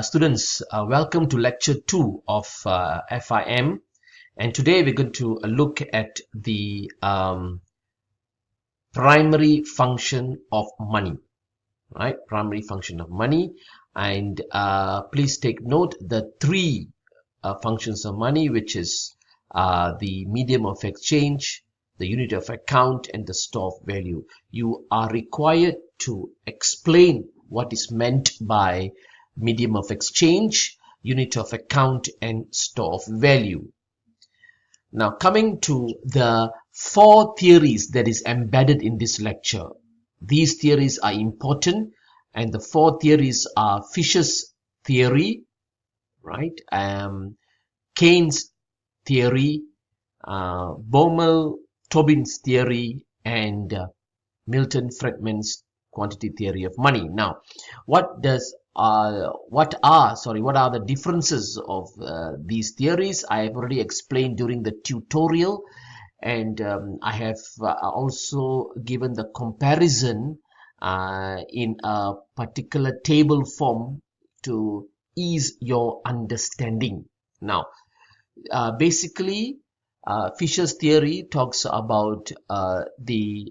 Students, welcome to lecture 2 of FIM, and today we're going to look at the primary function of money, right? Primary function of money, and please take note the three functions of money, which is the medium of exchange, the unit of account, and the store of value. You are required to explain what is meant by medium of exchange, unit of account, and store of value. Now, coming to the four theories that is embedded in this lecture. These theories are important, and the four theories are Fisher's theory, right? Keynes theory, Baumol-Tobin's theory, and Milton Friedman's quantity theory of money. Now, what are the differences of these theories? I have already explained during the tutorial, and I have also given the comparison in a particular table form to ease your understanding. Now, basically, Fisher's theory talks about the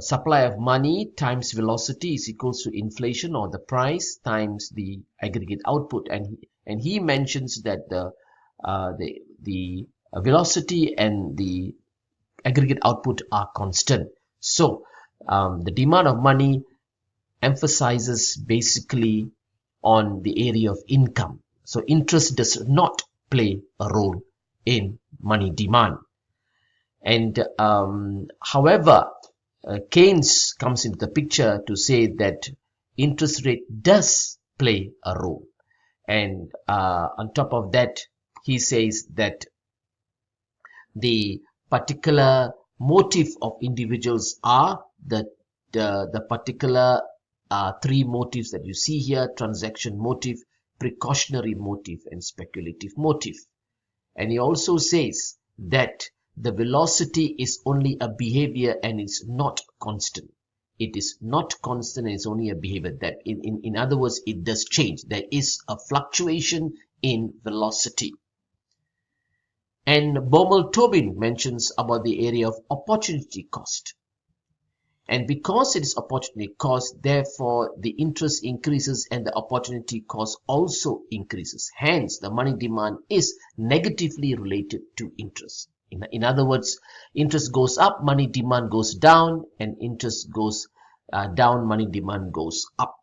supply of money times velocity is equals to inflation, or the price times the aggregate output, and he mentions that the velocity and the aggregate output are constant. So the demand of money emphasizes basically on the area of income. So interest does not play a role in money demand. And however, Keynes comes into the picture to say that interest rate does play a role. And on top of that, he says that the particular motive of individuals are the particular three motives that you see here: transaction motive, precautionary motive, and speculative motive. And he also says that the velocity is only a behavior and it's not constant. It is not constant and it's only a behavior. That in other words, it does change. There is a fluctuation in velocity. And Baumol-Tobin mentions about the area of opportunity cost. And because it is opportunity cost, therefore the interest increases and the opportunity cost also increases. Hence, the money demand is negatively related to interest. In other words, interest goes up, money demand goes down, and interest goes down, money demand goes up.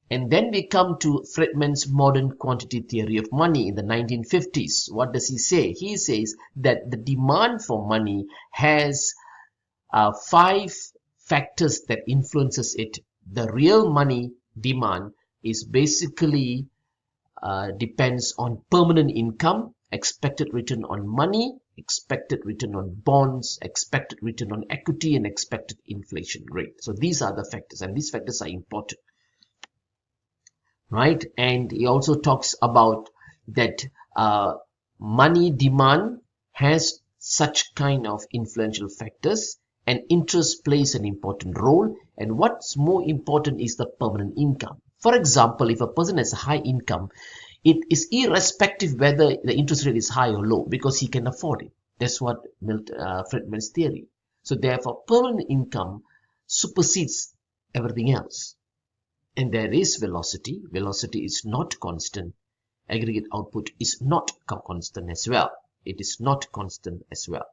And then we come to Friedman's modern quantity theory of money in the 1950s. What does he say? He says that the demand for money has 5 factors that influences it. The real money demand is basically depends on permanent income, expected return on money, expected return on bonds, expected return on equity, and expected inflation rate. So these are the factors, and these factors are important, right? And he also talks about that money demand has such kind of influential factors, and interest plays an important role. And what's more important is the permanent income. For example, if a person has a high income, it is irrespective whether the interest rate is high or low, because he can afford it. That's what Friedman's theory. So therefore, permanent income supersedes everything else. And there is velocity. Velocity is not constant. Aggregate output is not constant as well. It is not constant as well.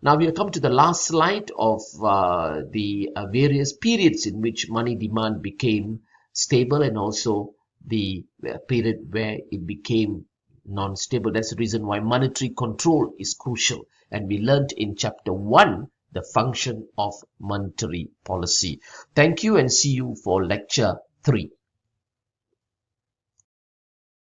Now we have come to the last slide of the various periods in which money demand became stable, and also the period where it became non-stable. That's the reason why monetary control is crucial. And we learned in chapter 1 the function of monetary policy. Thank you, and see you for lecture 3.